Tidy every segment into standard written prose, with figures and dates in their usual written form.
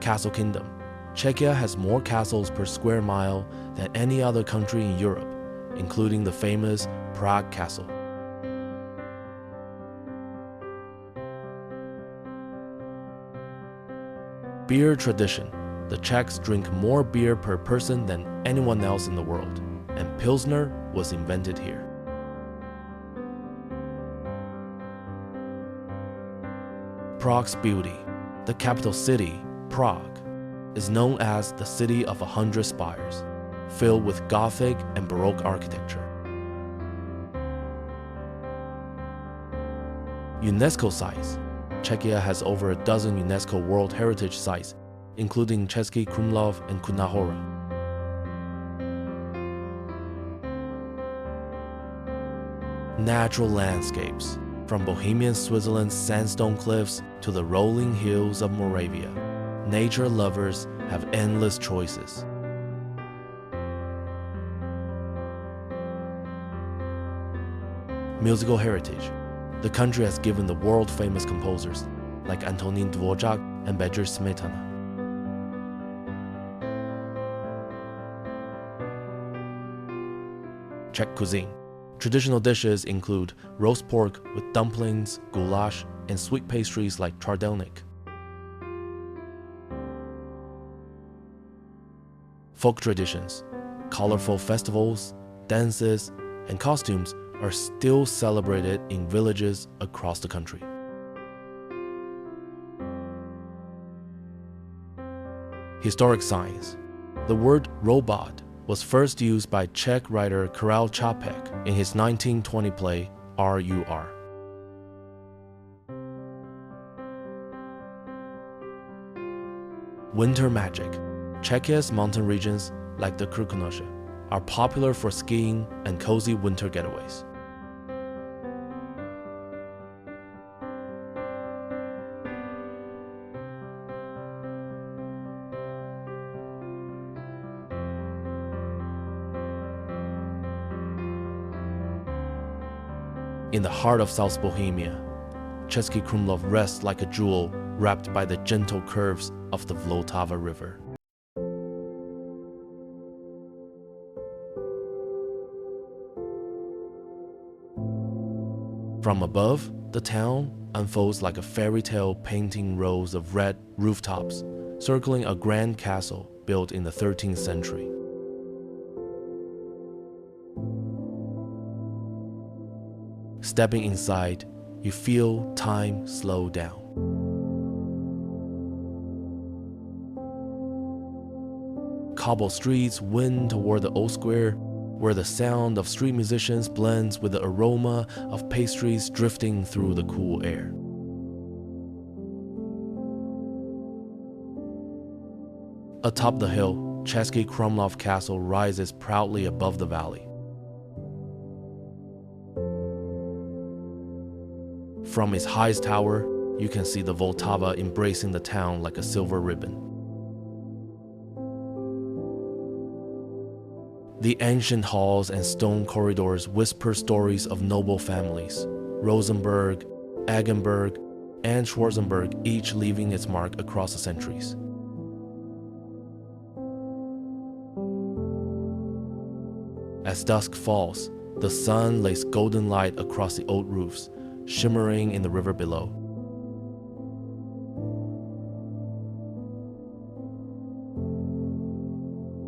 Castle Kingdom. Czechia has more castles per square mile than any other country in Europe, including the famous Prague Castle. Beer tradition. The Czechs drink more beer per person than anyone else in the world, and Pilsner was invented here. Prague's beauty. The capital city, Prague, is known as the City of 100 Spires, filled with Gothic and Baroque architecture. UNESCO sites. Czechia has over a dozen UNESCO World Heritage Sites, including Český Krumlov and Kutná Hora. Natural landscapes. From Bohemian Switzerland's sandstone cliffs to the rolling hills of Moravia, nature lovers have endless choices. Musical heritage. The country has given the world-famous composers like Antonín Dvořák and Bedřich Smetana. Czech cuisine. Traditional dishes include roast pork with dumplings, goulash, and sweet pastries like čardelník. Folk traditions. Colorful festivals, dances, and costumes are still celebrated in villages across the country. Historic science. The word robot was first used by Czech writer Karel Čapek in his 1920 play R.U.R. Winter magic. Czechia's mountain regions, like the Krkonoše, are popular for skiing and cozy winter getaways. In the heart of South Bohemia, Český Krumlov rests like a jewel wrapped by the gentle curves of the Vltava River. From above, the town unfolds like a fairy tale painting rows of red rooftops circling a grand castle built in the 13th century. Stepping inside, you feel time slow down. Cobble streets wind toward the old square, where the sound of street musicians blends with the aroma of pastries drifting through the cool air. Atop the hill, Český Krumlov Castle rises proudly above the valley. From its highest tower, you can see the Vltava embracing the town like a silver ribbon. The ancient halls and stone corridors whisper stories of noble families, Rosenberg, Eggenberg, and Schwarzenberg, each leaving its mark across the centuries. As dusk falls, the sun lays golden light across the old roofs, shimmering in the river below.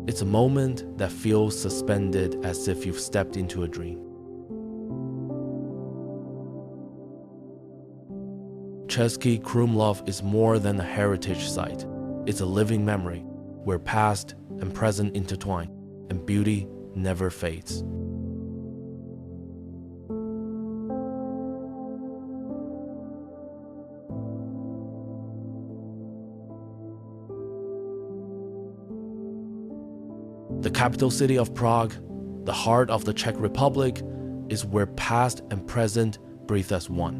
It's a moment that feels suspended as if you've stepped into a dream. Český Krumlov is more than a heritage site. It's a living memory where past and present intertwine and beauty never fades. The capital city of Prague, the heart of the Czech Republic, is where past and present breathe as one.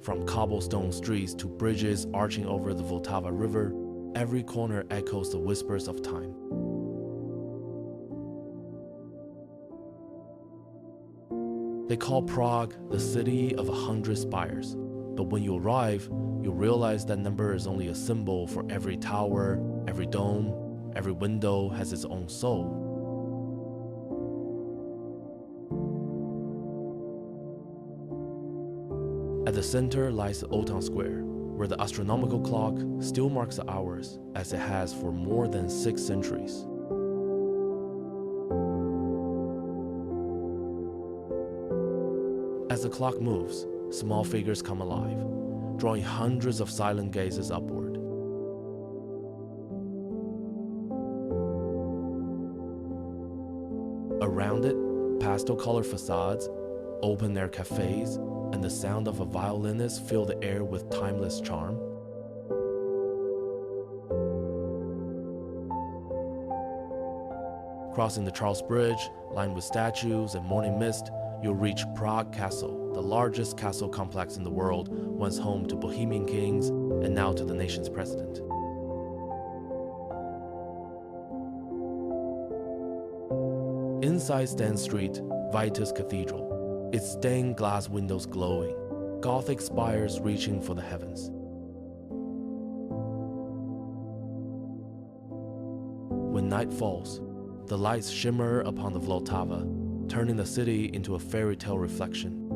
From cobblestone streets to bridges arching over the Vltava River, every corner echoes the whispers of time. They call Prague the city of 100 spires, but when you arrive, you'll realize that number is only a symbol for every tower, every dome, every window has its own soul. At the center lies the Old Town Square, where the astronomical clock still marks the hours as it has for more than 6 centuries. As the clock moves, small figures come alive, drawing hundreds of silent gazes upward. Around it, pastel-colored facades, open-air cafes, and the sound of a violinist fill the air with timeless charm. Crossing the Charles Bridge, lined with statues and morning mist, you'll reach Prague Castle, the largest castle complex in the world, once home to Bohemian kings and now to the nation's president. Inside stands St. Vitus Cathedral, its stained glass windows glowing, Gothic spires reaching for the heavens. When night falls, the lights shimmer upon the Vltava, turning the city into a fairy tale reflection.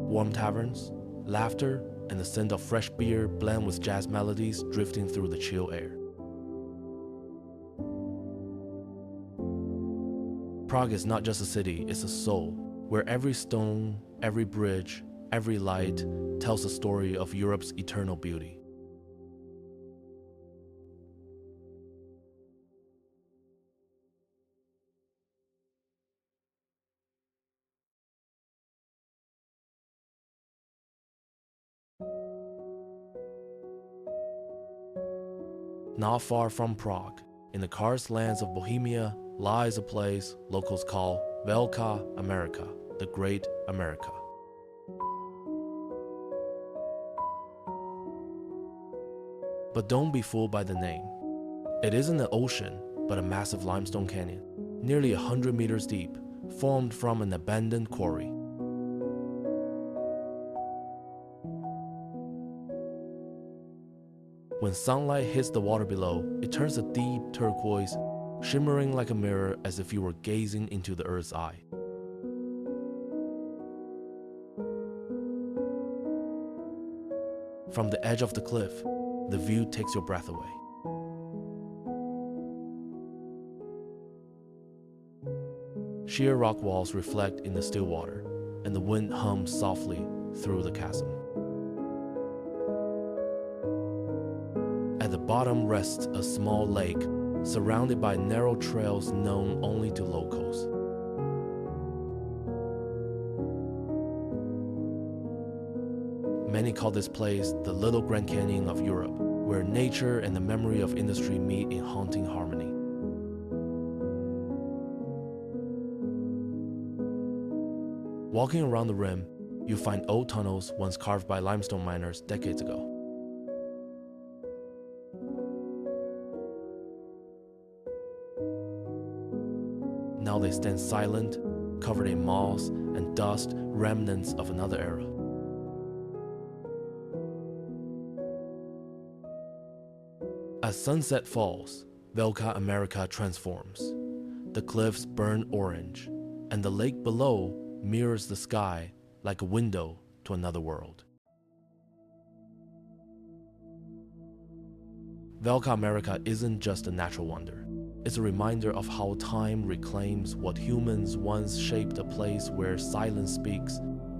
Warm taverns, laughter, and the scent of fresh beer blend with jazz melodies drifting through the chill air. Prague is not just a city, it's a soul, where every stone, every bridge, every light tells the story of Europe's eternal beauty. Not far from Prague, in the karst lands of Bohemia, lies a place locals call Velka Amerika, the Great America. But don't be fooled by the name. It isn't an ocean, but a massive limestone canyon, nearly 100 meters deep, formed from an abandoned quarry. When sunlight hits the water below, it turns a deep turquoise, shimmering like a mirror as if you were gazing into the earth's eye. From the edge of the cliff, the view takes your breath away. Sheer rock walls reflect in the still water, and the wind hums softly through the chasm. At the bottom rests a small lake, surrounded by narrow trails known only to locals. Many call this place the Little Grand Canyon of Europe, where nature and the memory of industry meet in haunting harmony. Walking around the rim, you find old tunnels once carved by limestone miners decades ago. Now they stand silent, covered in moss and dust, remnants of another era. As sunset falls, Velka Amerika transforms. The cliffs burn orange, and the lake below mirrors the sky like a window to another world. Velka Amerika isn't just a natural wonder. It's a reminder of how time reclaims what humans once shaped, a place where silence speaks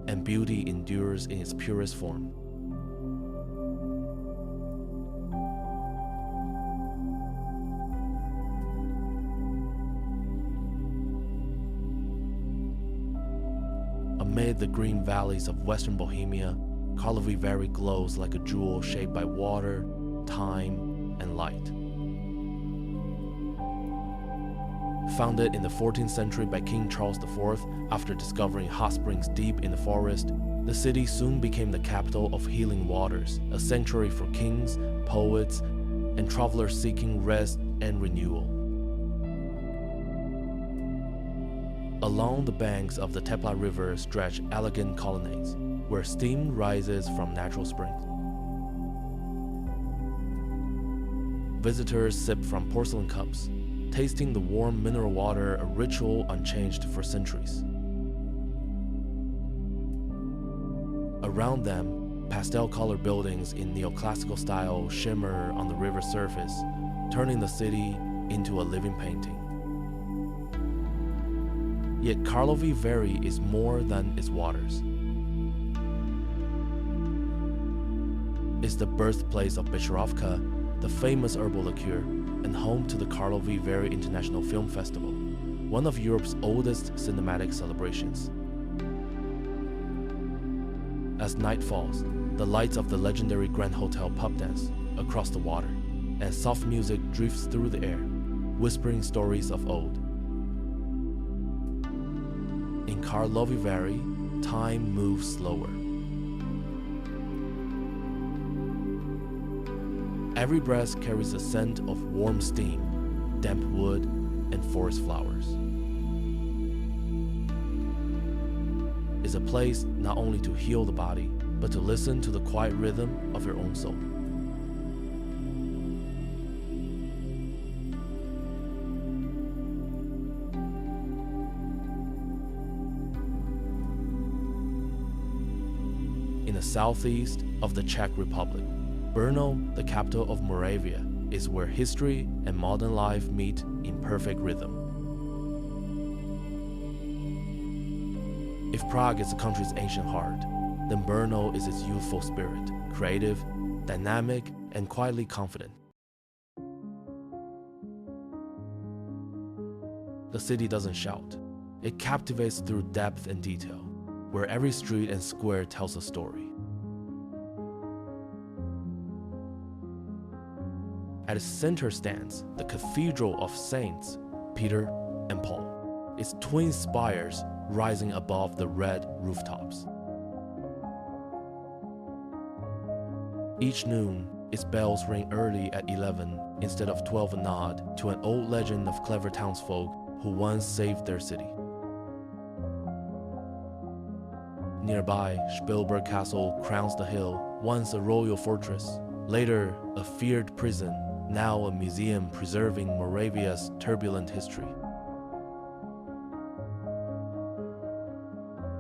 and beauty endures in its purest form. Amid the green valleys of western Bohemia, Karlovy Vary glows like a jewel shaped by water, time, and light. Founded in the 14th century by King Charles IV after discovering hot springs deep in the forest, the city soon became the capital of healing waters, a sanctuary for kings, poets, and travelers seeking rest and renewal. Along the banks of the Vltava River stretch elegant colonnades, where steam rises from natural springs. Visitors sip from porcelain cups, tasting the warm mineral water, a ritual unchanged for centuries. Around them, pastel-colored buildings in neoclassical style shimmer on the river's surface, turning the city into a living painting. Yet Karlovy Vary is more than its waters. It's the birthplace of Becherovka, the famous herbal liqueur, and home to the Karlovy Vary International Film Festival, one of Europe's oldest cinematic celebrations. As night falls, the lights of the legendary Grand Hotel pub dance across the water, and soft music drifts through the air, whispering stories of old. In Karlovy Vary, time moves slower. Every breath carries a scent of warm steam, damp wood, and forest flowers. It's a place not only to heal the body, but to listen to the quiet rhythm of your own soul. In the southeast of the Czech Republic, Brno, the capital of Moravia, is where history and modern life meet in perfect rhythm. If Prague is the country's ancient heart, then Brno is its youthful spirit, creative, dynamic, and quietly confident. The city doesn't shout. It captivates through depth and detail, where every street and square tells a story. At its center stands the Cathedral of Saints Peter and Paul, its twin spires rising above the red rooftops. Each noon, its bells ring early at 11 instead of 12, a nod to an old legend of clever townsfolk who once saved their city. Nearby, Spielberg Castle crowns the hill, once a royal fortress, later a feared prison, now a museum preserving Moravia's turbulent history.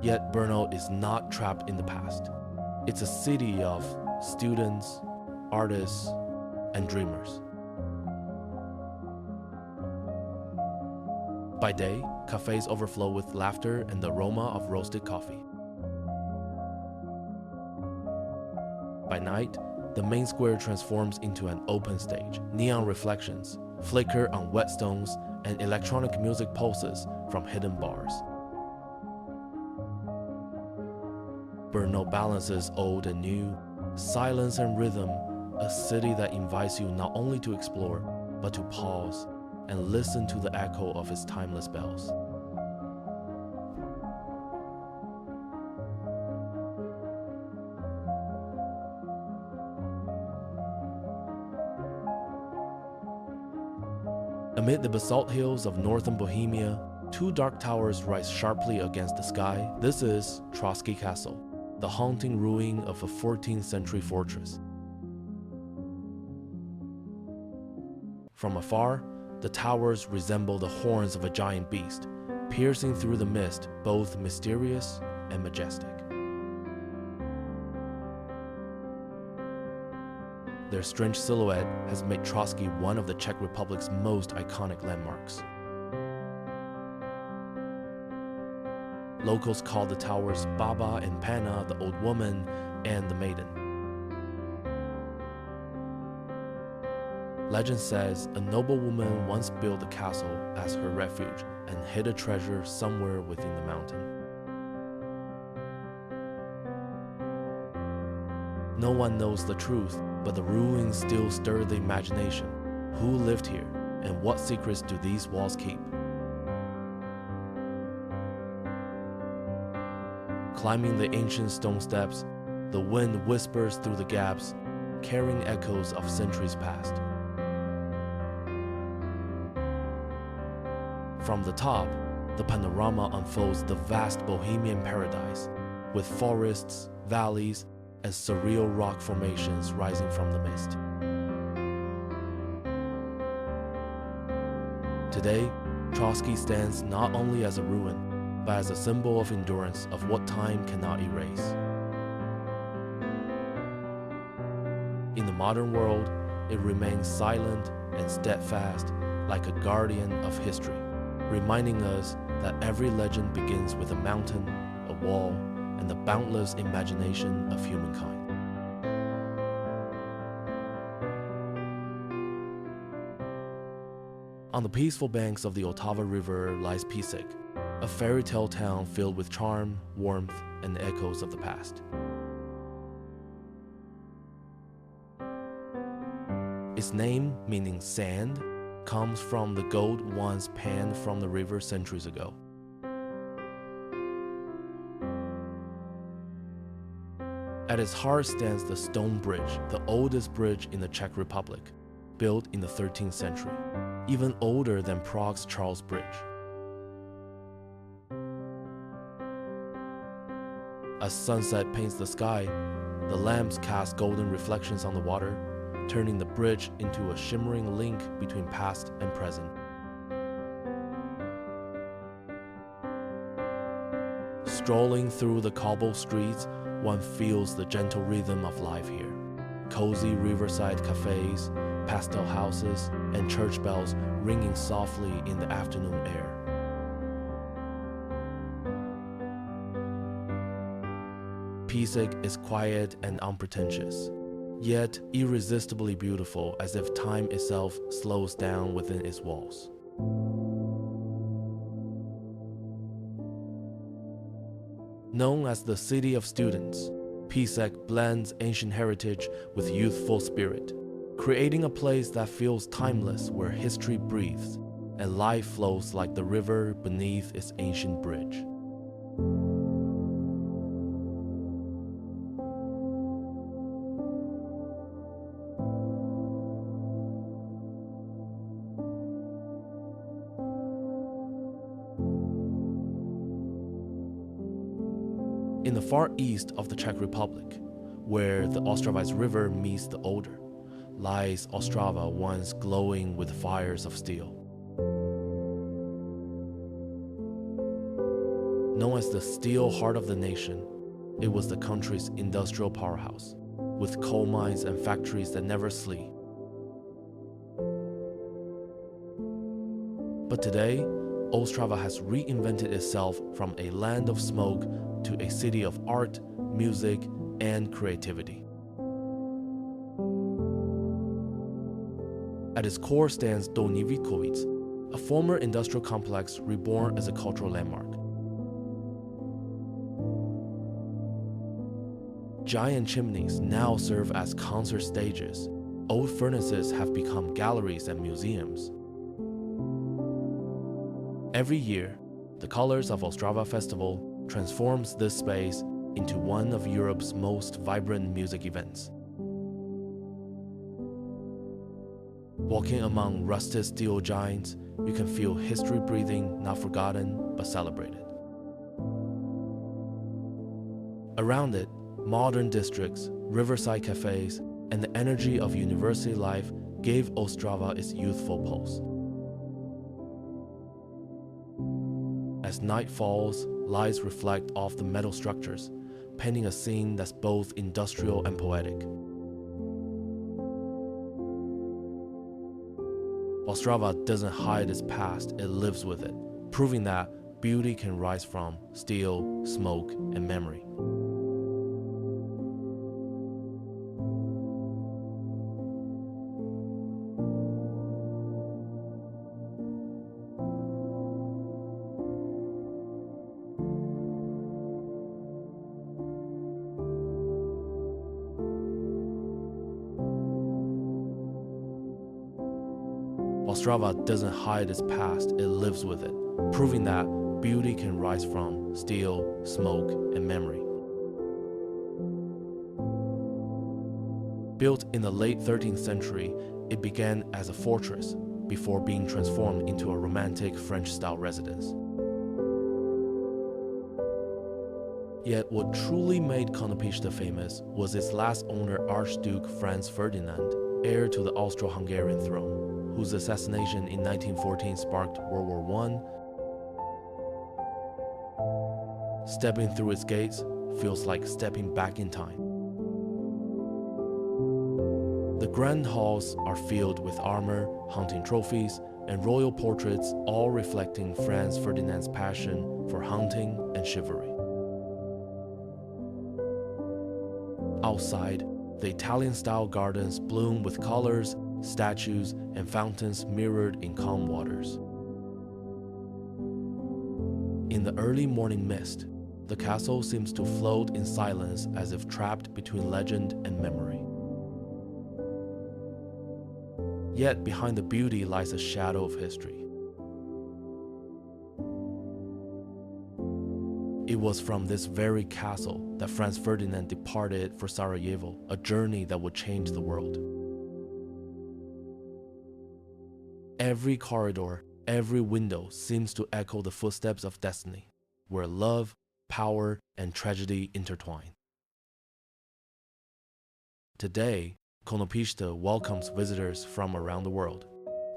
Yet Brno is not trapped in the past. It's a city of students, artists, and dreamers. By day, cafes overflow with laughter and the aroma of roasted coffee. By night, the main square transforms into an open stage. Neon reflections flicker on whetstones and electronic music pulses from hidden bars. Brno balances old and new, silence and rhythm, a city that invites you not only to explore, but to pause and listen to the echo of its timeless bells. Amid the basalt hills of northern Bohemia, two dark towers rise sharply against the sky. This is Trosky Castle, the haunting ruin of a 14th century fortress. From afar, the towers resemble the horns of a giant beast, piercing through the mist, both mysterious and majestic. Their strange silhouette has made Trosky one of the Czech Republic's most iconic landmarks. Locals call the towers Baba and Panna, the old woman, and the maiden. Legend says a noblewoman once built the castle as her refuge and hid a treasure somewhere within the mountain. No one knows the truth, but the ruins still stir the imagination. Who lived here, and what secrets do these walls keep? Climbing the ancient stone steps, the wind whispers through the gaps, carrying echoes of centuries past. From the top, the panorama unfolds the vast Bohemian paradise, with forests, valleys, and surreal rock formations rising from the mist. Today, Trosky stands not only as a ruin, but as a symbol of endurance of what time cannot erase. In the modern world, it remains silent and steadfast, like a guardian of history, reminding us that every legend begins with a mountain, a wall, and the boundless imagination of humankind. On the peaceful banks of the Vltava River lies Písek, a fairy tale town filled with charm, warmth, and echoes of the past. Its name, meaning sand, comes from the gold once panned from the river centuries ago. At its heart stands the stone bridge, the oldest bridge in the Czech Republic, built in the 13th century, even older than Prague's Charles Bridge. As sunset paints the sky, the lamps cast golden reflections on the water, turning the bridge into a shimmering link between past and present. Strolling through the cobbled streets, one feels the gentle rhythm of life here. Cozy riverside cafes, pastel houses, and church bells ringing softly in the afternoon air. Písek is quiet and unpretentious, yet irresistibly beautiful, as if time itself slows down within its walls. Known as the City of Students, Písek blends ancient heritage with youthful spirit, creating a place that feels timeless, where history breathes and life flows like the river beneath its ancient bridge. In the far east of the Czech Republic, where the Ostrava River meets the Oder, lies Ostrava, once glowing with fires of steel. Known as the steel heart of the nation, it was the country's industrial powerhouse, with coal mines and factories that never sleep. But today, Ostrava has reinvented itself from a land of smoke to a city of art, music, and creativity. At its core stands Dolní Vítkovice, a former industrial complex reborn as a cultural landmark. Giant chimneys now serve as concert stages. Old furnaces have become galleries and museums. Every year, the Colors of Ostrava Festival transforms this space into one of Europe's most vibrant music events. Walking among rusted steel giants, you can feel history breathing, not forgotten, but celebrated. Around it, modern districts, riverside cafes, and the energy of university life gave Ostrava its youthful pulse. As night falls, lights reflect off the metal structures, painting a scene that's both industrial and poetic. Ostrava doesn't hide its past, it lives with it, proving that beauty can rise from steel, smoke, and memory. Ostrava doesn't hide its past, it lives with it, proving that beauty can rise from steel, smoke, and memory. Built in the late 13th century, it began as a fortress before being transformed into a romantic French-style residence. Yet what truly made Konopiste famous was its last owner, Archduke Franz Ferdinand, heir to the Austro-Hungarian throne, whose assassination in 1914 sparked World War I. Stepping through its gates feels like stepping back in time. The grand halls are filled with armor, hunting trophies, and royal portraits, all reflecting Franz Ferdinand's passion for hunting and chivalry. Outside, the Italian-style gardens bloom with colors, statues, and fountains mirrored in calm waters. In the early morning mist, the castle seems to float in silence as if trapped between legend and memory. Yet behind the beauty lies a shadow of history. It was from this very castle that Franz Ferdinand departed for Sarajevo, a journey that would change the world. Every corridor, every window seems to echo the footsteps of destiny, where love, power, and tragedy intertwine. Today, Konopiste welcomes visitors from around the world,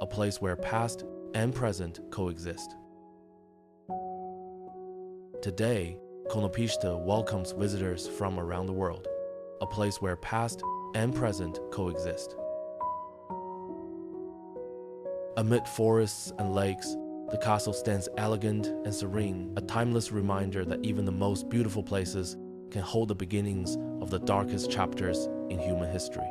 a place where past and present coexist. Today, Konopiste welcomes visitors from around the world, a place where past and present coexist. Amid forests and lakes, the castle stands elegant and serene, a timeless reminder that even the most beautiful places can hold the beginnings of the darkest chapters in human history.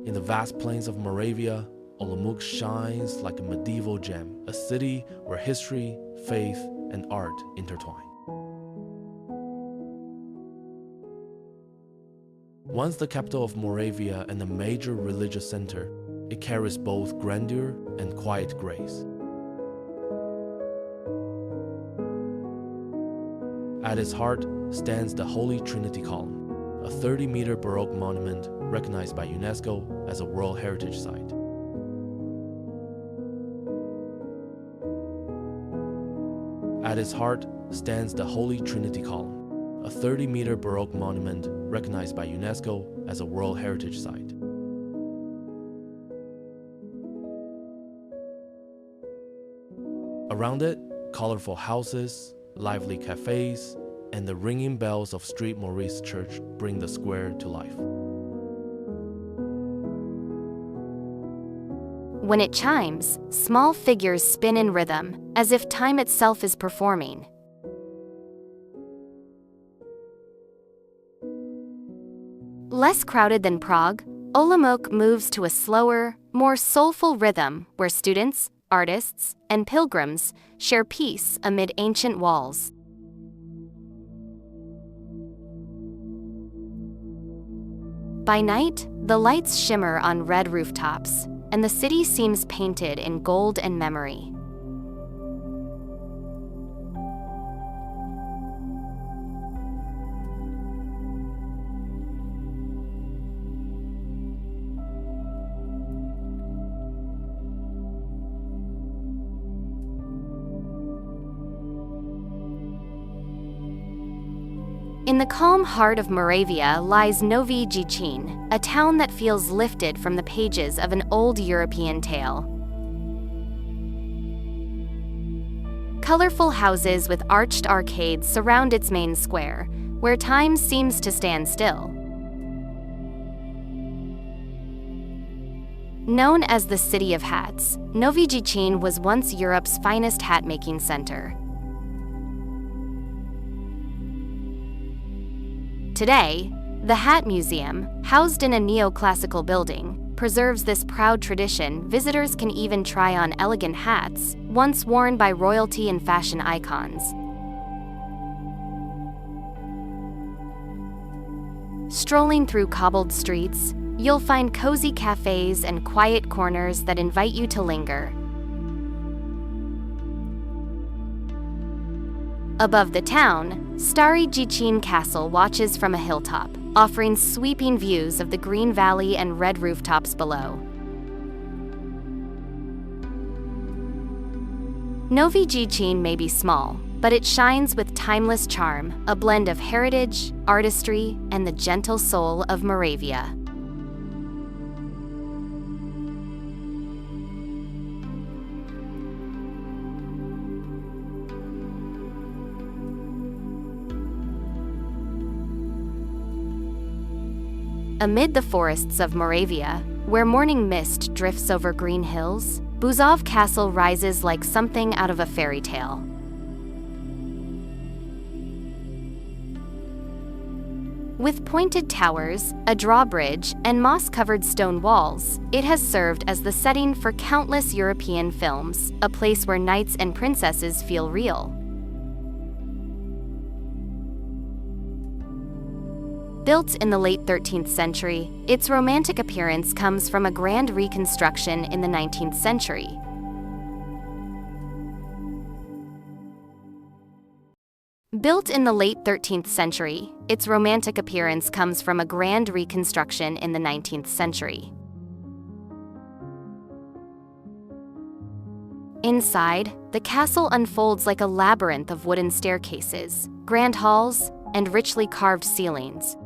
In the vast plains of Moravia, Olomouc shines like a medieval gem, a city where history, faith, and art intertwine. Once the capital of Moravia and a major religious center, it carries both grandeur and quiet grace. At its heart stands the Holy Trinity Column, a 30-meter Baroque monument recognized by UNESCO as a World Heritage Site. At its heart stands the Holy Trinity Column, a 30-meter Baroque monument recognized by UNESCO as a World Heritage Site. Around it, colorful houses, lively cafes, and the ringing bells of Street Maurice Church bring the square to life. When it chimes, small figures spin in rhythm, as if time itself is performing. Less crowded than Prague, Olomouc moves to a slower, more soulful rhythm where students, artists, and pilgrims share peace amid ancient walls. By night, the lights shimmer on red rooftops, and the city seems painted in gold and memory. In the calm heart of Moravia lies Nový Jičín, a town that feels lifted from the pages of an old European tale. Colorful houses with arched arcades surround its main square, where time seems to stand still. Known as the City of Hats, Nový Jičín was once Europe's finest hat-making center. Today, the Hat Museum, housed in a neoclassical building, preserves this proud tradition. Visitors can even try on elegant hats, once worn by royalty and fashion icons. Strolling through cobbled streets, you'll find cozy cafes and quiet corners that invite you to linger. Above the town, starry Děčín Castle watches from a hilltop, offering sweeping views of the green valley and red rooftops below. Nový Jičín may be small, but it shines with timeless charm, a blend of heritage, artistry, and the gentle soul of Moravia. Amid the forests of Moravia, where morning mist drifts over green hills, Bouzov Castle rises like something out of a fairy tale. With pointed towers, a drawbridge, and moss-covered stone walls, it has served as the setting for countless European films, a place where knights and princesses feel real. Built in the late 13th century, its romantic appearance comes from a grand reconstruction in the 19th century. Built in the late 13th century, its romantic appearance comes from a grand reconstruction in the 19th century. Inside, the castle unfolds like a labyrinth of wooden staircases, grand halls, and richly carved ceilings.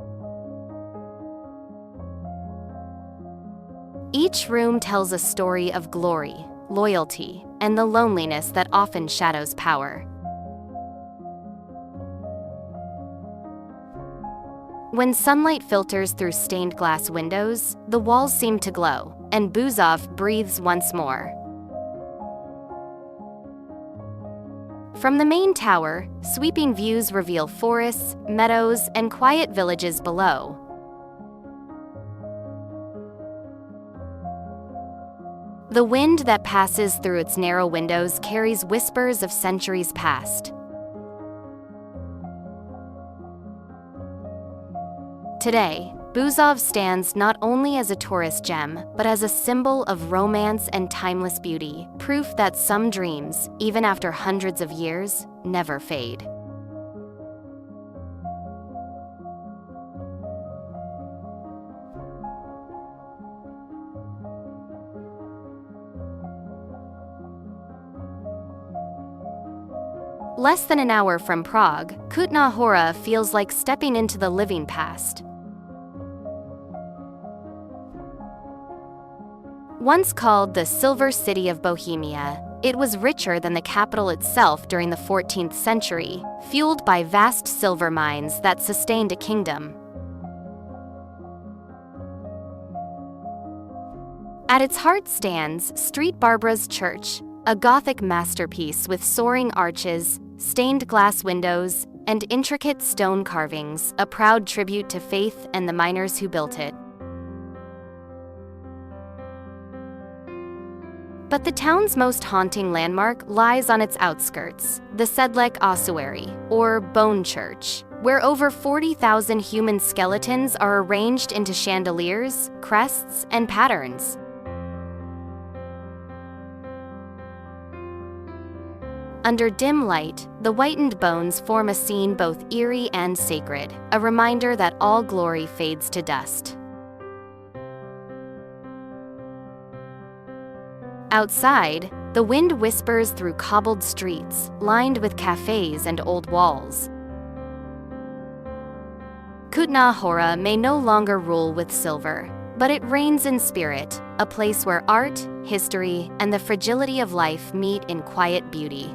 Each room tells a story of glory, loyalty, and the loneliness that often shadows power. When sunlight filters through stained glass windows, the walls seem to glow, and Bouzov breathes once more. From the main tower, sweeping views reveal forests, meadows, and quiet villages below. The wind that passes through its narrow windows carries whispers of centuries past. Today, Bouzov stands not only as a tourist gem, but as a symbol of romance and timeless beauty, proof that some dreams, even after hundreds of years, never fade. Less than an hour from Prague, Kutná Hora feels like stepping into the living past. Once called the Silver City of Bohemia, it was richer than the capital itself during the 14th century, fueled by vast silver mines that sustained a kingdom. At its heart stands St. Barbara's Church, a Gothic masterpiece with soaring arches, stained glass windows, and intricate stone carvings, a proud tribute to faith and the miners who built it. But the town's most haunting landmark lies on its outskirts, the Sedlec Ossuary, or Bone Church, where over 40,000 human skeletons are arranged into chandeliers, crests, and patterns. Under dim light, the whitened bones form a scene both eerie and sacred, a reminder that all glory fades to dust. Outside, the wind whispers through cobbled streets, lined with cafes and old walls. Kutná Hora may no longer rule with silver, but it reigns in spirit, a place where art, history, and the fragility of life meet in quiet beauty.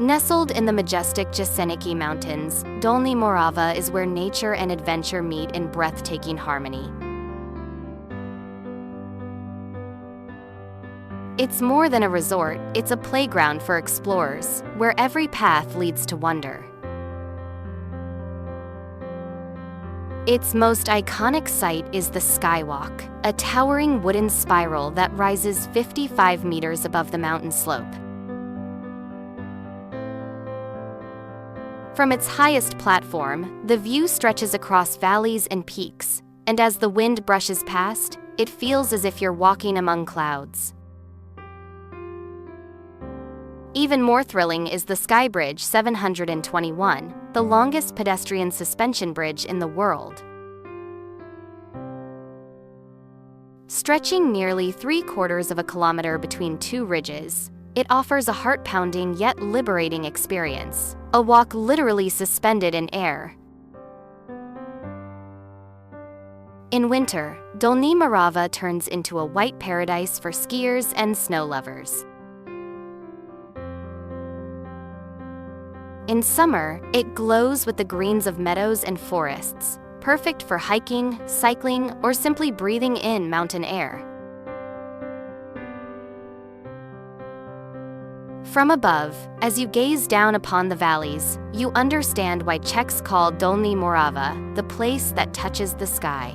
Nestled in the majestic Jeseniky Mountains, Dolní Morava is where nature and adventure meet in breathtaking harmony. It's more than a resort, it's a playground for explorers, where every path leads to wonder. Its most iconic site is the Skywalk, a towering wooden spiral that rises 55 meters above the mountain slope. From its highest platform, the view stretches across valleys and peaks, and as the wind brushes past, it feels as if you're walking among clouds. Even more thrilling is the Sky Bridge 721, the longest pedestrian suspension bridge in the world. Stretching nearly 3/4 of a kilometer between two ridges, it offers a heart-pounding yet liberating experience, a walk literally suspended in air. In winter, Dolní Morava turns into a white paradise for skiers and snow lovers. In summer, it glows with the greens of meadows and forests, perfect for hiking, cycling, or simply breathing in mountain air. From above, as you gaze down upon the valleys, you understand why Czechs call Dolní Morava the place that touches the sky.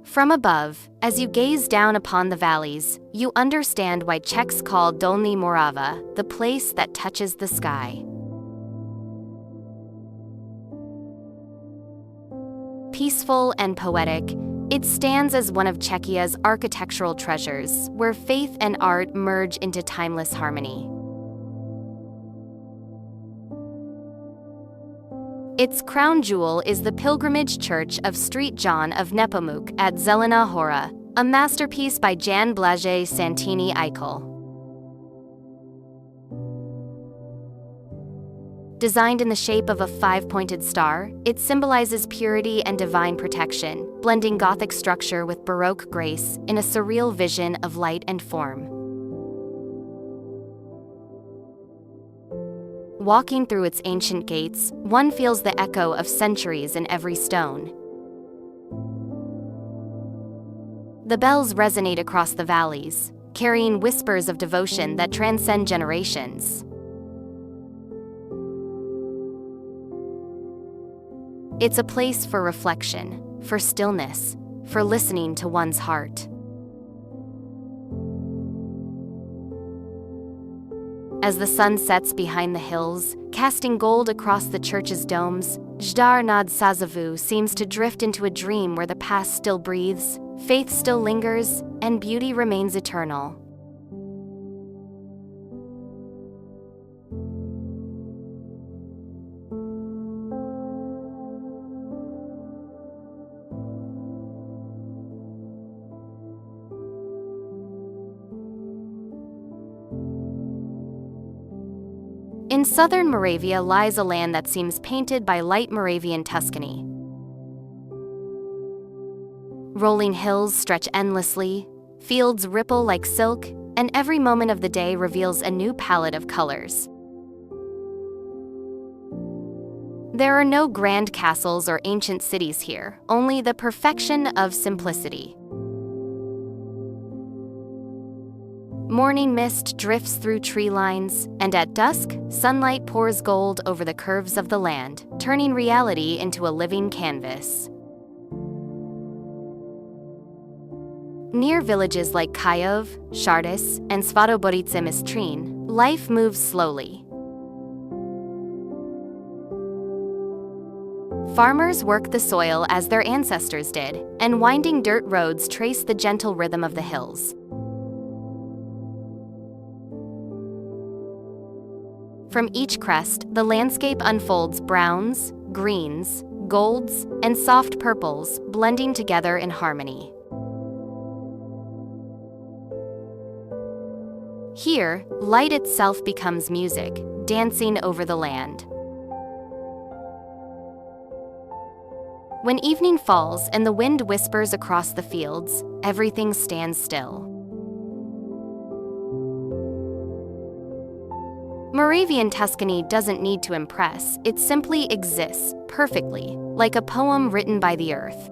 From above, as you gaze down upon the valleys, you understand why Czechs call Dolní Morava the place that touches the sky. Peaceful and poetic, it stands as one of Czechia's architectural treasures, where faith and art merge into timeless harmony. Its crown jewel is the pilgrimage church of St. John of Nepomuk at Zelená Hora, a masterpiece by Jan Blažej Santini Eichel. Designed in the shape of a five-pointed star, it symbolizes purity and divine protection, blending Gothic structure with Baroque grace in a surreal vision of light and form. Walking through its ancient gates, one feels the echo of centuries in every stone. The bells resonate across the valleys, carrying whispers of devotion that transcend generations. It's a place for reflection, for stillness, for listening to one's heart. As the sun sets behind the hills, casting gold across the church's domes, Žďár nad Sázavou seems to drift into a dream where the past still breathes, faith still lingers, and beauty remains eternal. In southern Moravia lies a land that seems painted by light Moravian Tuscany. Rolling hills stretch endlessly, fields ripple like silk, and every moment of the day reveals a new palette of colors. There are no grand castles or ancient cities here, only the perfection of simplicity. Morning mist drifts through tree lines, and at dusk, sunlight pours gold over the curves of the land, turning reality into a living canvas. Near villages like Kyjov, Šardis, and Svatobořice Mistrín, life moves slowly. Farmers work the soil as their ancestors did, and winding dirt roads trace the gentle rhythm of the hills. From each crest, the landscape unfolds browns, greens, golds, and soft purples, blending together in harmony. Here, light itself becomes music, dancing over the land. When evening falls and the wind whispers across the fields, everything stands still. Moravian Tuscany doesn't need to impress, it simply exists, perfectly, like a poem written by the earth.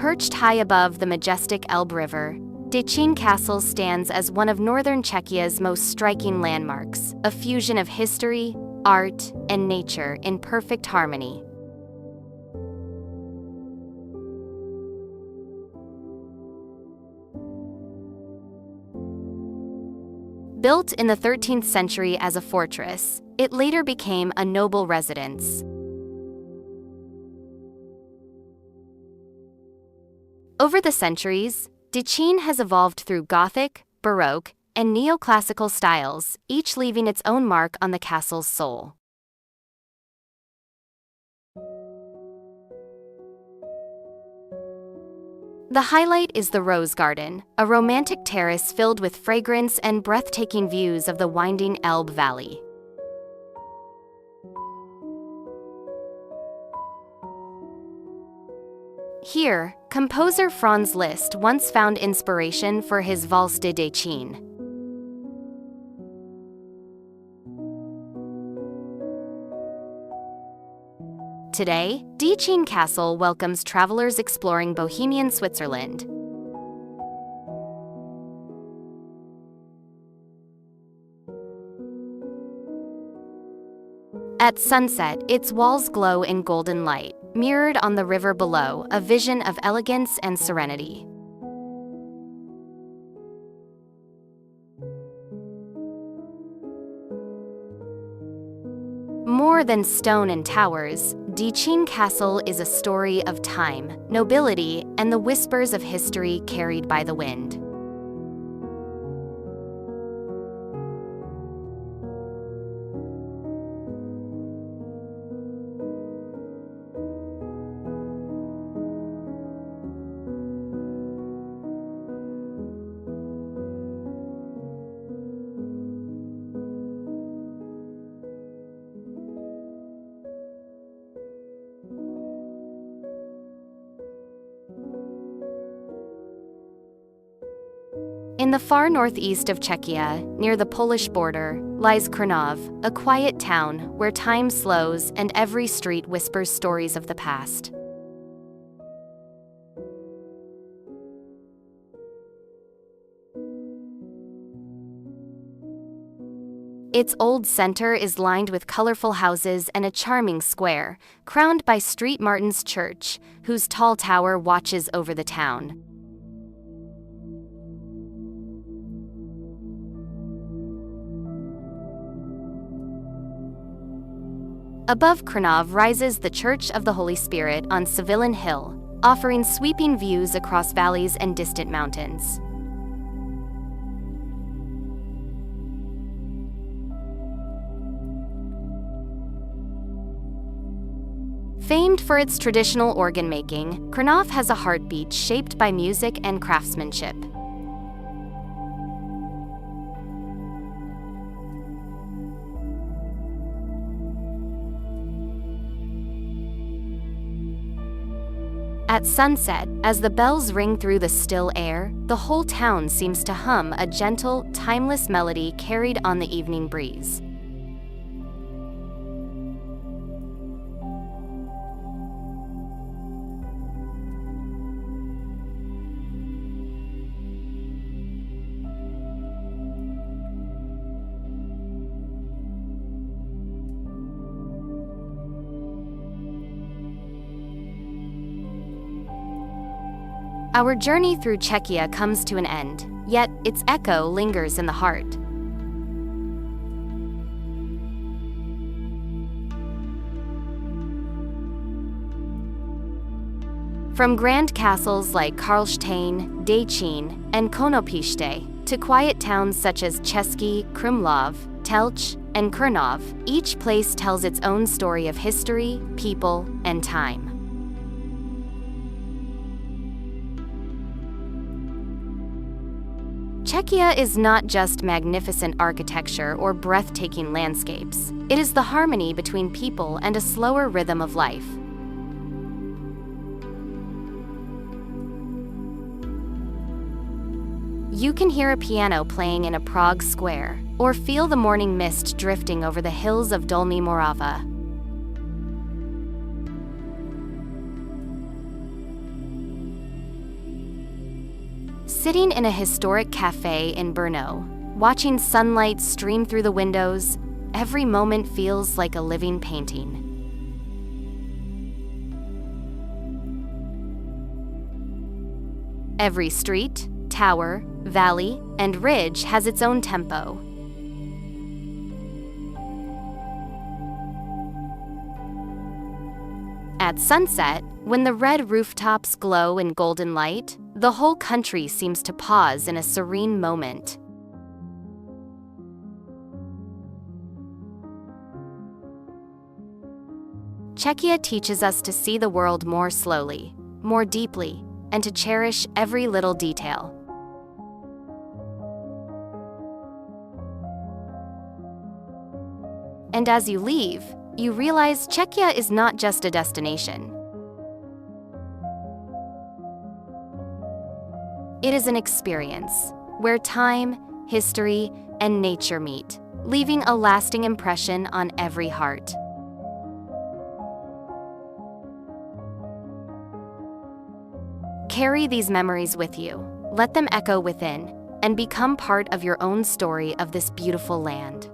Perched high above the majestic Elbe River, Děčín Castle stands as one of northern Czechia's most striking landmarks, a fusion of history, art, and nature in perfect harmony. Built in the 13th century as a fortress, it later became a noble residence. Over the centuries, Děčín has evolved through Gothic, Baroque, and neoclassical styles, each leaving its own mark on the castle's soul. The highlight is the Rose Garden, a romantic terrace filled with fragrance and breathtaking views of the winding Elbe Valley. Here, composer Franz Liszt once found inspiration for his Valse de Děčín. Today, Děčín Castle welcomes travelers exploring Bohemian Switzerland. At sunset, its walls glow in golden light, mirrored on the river below, a vision of elegance and serenity. More than stone and towers, Děčín Castle is a story of time, nobility, and the whispers of history carried by the wind. In the far northeast of Czechia, near the Polish border, lies Krnov, a quiet town where time slows and every street whispers stories of the past. Its old center is lined with colorful houses and a charming square, crowned by St. Martin's Church, whose tall tower watches over the town. Above Krnov rises the Church of the Holy Spirit on Sevillin Hill, offering sweeping views across valleys and distant mountains. Famed for its traditional organ making, Krnov has a heartbeat shaped by music and craftsmanship. At sunset, as the bells ring through the still air, the whole town seems to hum a gentle, timeless melody carried on the evening breeze. Our journey through Czechia comes to an end, yet its echo lingers in the heart. From grand castles like Karlštejn, Děčín, and Konopiste, to quiet towns such as Český Krumlov, Telč, and Krnov, each place tells its own story of history, people, and time. Czechia is not just magnificent architecture or breathtaking landscapes. It is the harmony between people and a slower rhythm of life. You can hear a piano playing in a Prague square, or feel the morning mist drifting over the hills of Dolní Morava. Sitting in a historic cafe in Brno, watching sunlight stream through the windows, every moment feels like a living painting. Every street, tower, valley, and ridge has its own tempo. At sunset, when the red rooftops glow in golden light, the whole country seems to pause in a serene moment. Czechia teaches us to see the world more slowly, more deeply, and to cherish every little detail. And as you leave, you realize Czechia is not just a destination. It is an experience where time, history, and nature meet, leaving a lasting impression on every heart. Carry these memories with you, let them echo within, and become part of your own story of this beautiful land.